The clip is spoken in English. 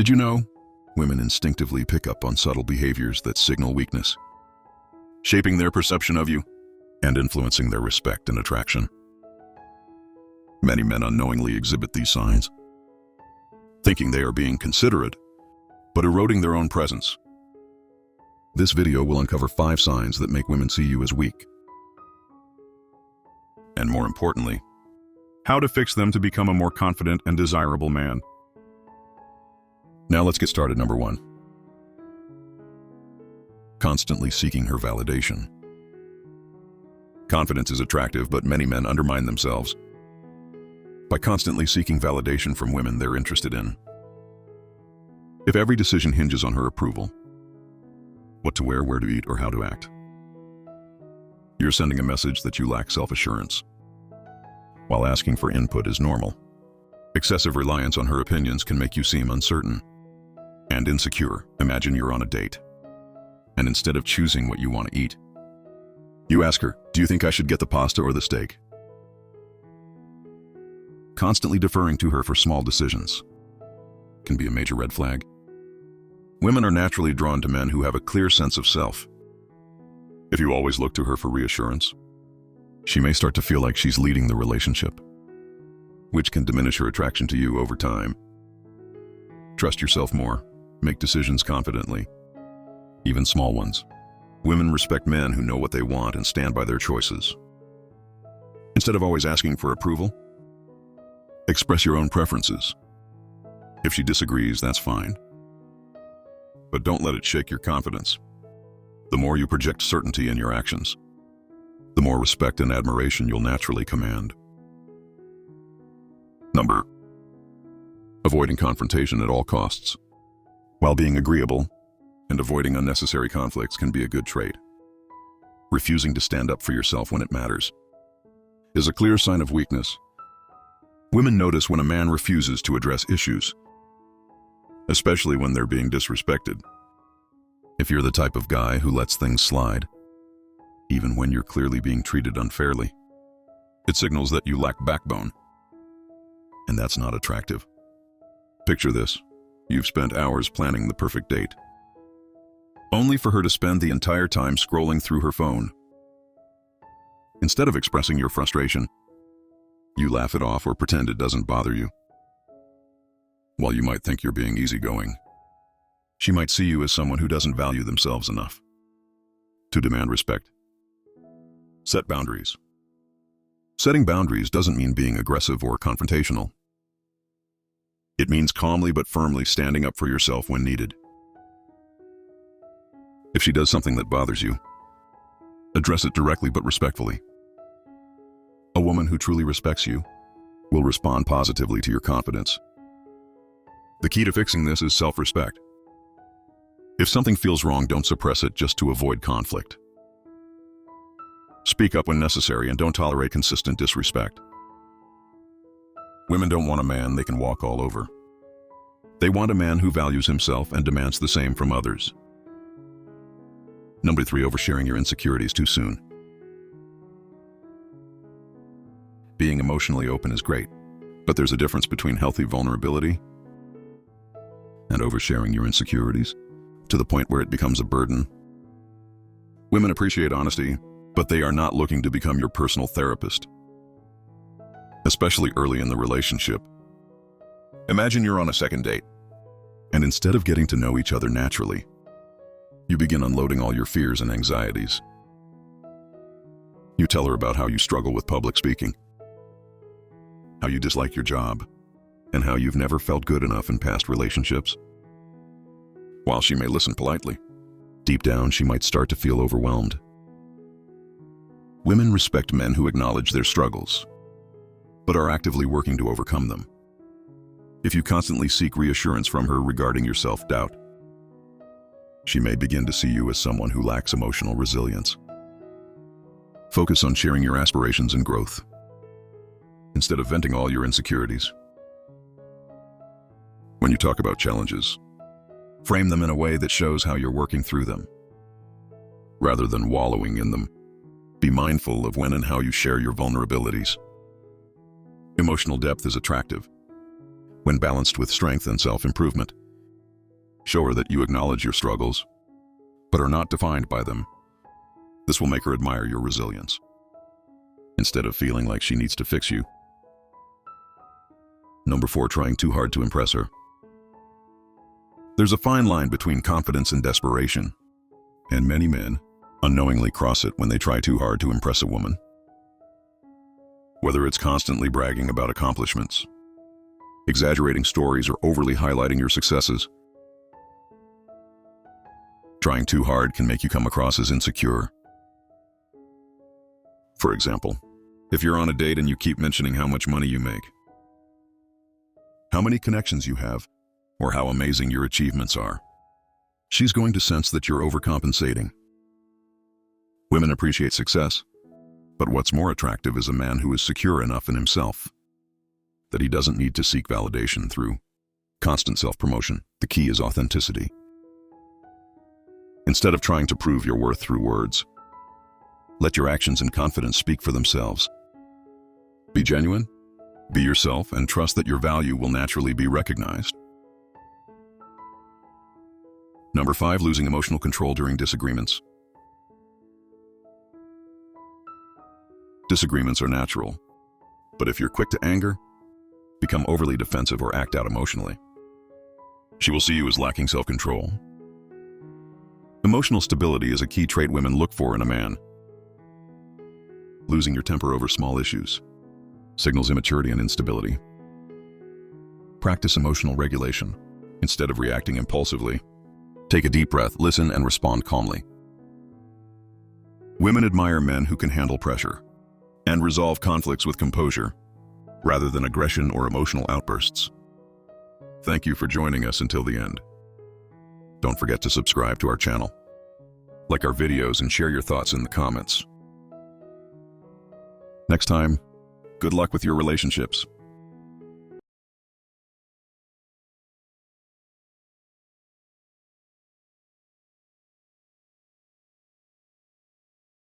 Did you know? Women instinctively pick up on subtle behaviors that signal weakness, shaping their perception of you and influencing their respect and attraction. Many men unknowingly exhibit these signs, thinking they are being considerate, but eroding their own presence. This video will uncover 5 signs that make women see you as weak. And more importantly, how to fix them to become a more confident and desirable man. Now let's get started. Number 1. Constantly seeking her validation. Confidence is attractive, but many men undermine themselves by constantly seeking validation from women they're interested in. If every decision hinges on her approval, what to wear, where to eat, or how to act, you're sending a message that you lack self-assurance. While asking for input is normal, excessive reliance on her opinions can make you seem uncertain and insecure. Imagine you're on a date, and instead of choosing what you want to eat, you ask her, "Do you think I should get the pasta or the steak?" Constantly deferring to her for small decisions can be a major red flag. Women are naturally drawn to men who have a clear sense of self. If you always look to her for reassurance, she may start to feel like she's leading the relationship, which can diminish her attraction to you over time. Trust yourself more. Make decisions confidently, even small ones. Women respect men who know what they want and stand by their choices. Instead of always asking for approval, express your own preferences. If she disagrees, that's fine, but don't let it shake your confidence. The more you project certainty in your actions, the more respect and admiration you'll naturally command. Number, avoiding confrontation at all costs. While being agreeable and avoiding unnecessary conflicts can be a good trait, refusing to stand up for yourself when it matters is a clear sign of weakness. Women notice when a man refuses to address issues, especially when they're being disrespected. If you're the type of guy who lets things slide, even when you're clearly being treated unfairly, it signals that you lack backbone, and that's not attractive. Picture this. You've spent hours planning the perfect date, only for her to spend the entire time scrolling through her phone. Instead of expressing your frustration, you laugh it off or pretend it doesn't bother you. While you might think you're being easygoing, she might see you as someone who doesn't value themselves enough to demand respect. Set boundaries. Setting boundaries doesn't mean being aggressive or confrontational. It means calmly but firmly standing up for yourself when needed. If she does something that bothers you, address it directly but respectfully. A woman who truly respects you will respond positively to your confidence. The key to fixing this is self-respect. If something feels wrong, don't suppress it just to avoid conflict. Speak up when necessary and don't tolerate consistent disrespect. Women don't want a man they can walk all over. They want a man who values himself and demands the same from others. Number 3, oversharing your insecurities too soon. Being emotionally open is great, but there's a difference between healthy vulnerability and oversharing your insecurities to the point where it becomes a burden. Women appreciate honesty, but they are not looking to become your personal therapist, especially early in the relationship. Imagine you're on a second date, and instead of getting to know each other naturally, you begin unloading all your fears and anxieties. You tell her about how you struggle with public speaking, how you dislike your job, and how you've never felt good enough in past relationships. While she may listen politely, deep down she might start to feel overwhelmed. Women respect men who acknowledge their struggles, but are actively working to overcome them. If you constantly seek reassurance from her regarding your self-doubt, she may begin to see you as someone who lacks emotional resilience. Focus on sharing your aspirations and growth, instead of venting all your insecurities. When you talk about challenges, frame them in a way that shows how you're working through them, rather than wallowing in them. Be mindful of when and how you share your vulnerabilities. Emotional depth is attractive when balanced with strength and self-improvement. Show her that you acknowledge your struggles, but are not defined by them. This will make her admire your resilience, instead of feeling like she needs to fix you. Number 4, trying too hard to impress her. There's a fine line between confidence and desperation, and many men unknowingly cross it when they try too hard to impress a woman. Whether it's constantly bragging about accomplishments, exaggerating stories, or overly highlighting your successes, trying too hard can make you come across as insecure. For example, if you're on a date and you keep mentioning how much money you make, how many connections you have, or how amazing your achievements are, she's going to sense that you're overcompensating. Women appreciate success, but what's more attractive is a man who is secure enough in himself that he doesn't need to seek validation through constant self-promotion. The key is authenticity. Instead of trying to prove your worth through words, let your actions and confidence speak for themselves. Be genuine, be yourself, and trust that your value will naturally be recognized. Number 5, losing emotional control during disagreements. Disagreements are natural, but if you're quick to anger, become overly defensive, or act out emotionally, she will see you as lacking self-control. Emotional stability is a key trait women look for in a man. Losing your temper over small issues signals immaturity and instability. Practice emotional regulation. Instead of reacting impulsively, take a deep breath, listen, and respond calmly. Women admire men who can handle pressure and resolve conflicts with composure, rather than aggression or emotional outbursts. Thank you for joining us until the end. Don't forget to subscribe to our channel, like our videos, and share your thoughts in the comments. Next time, good luck with your relationships.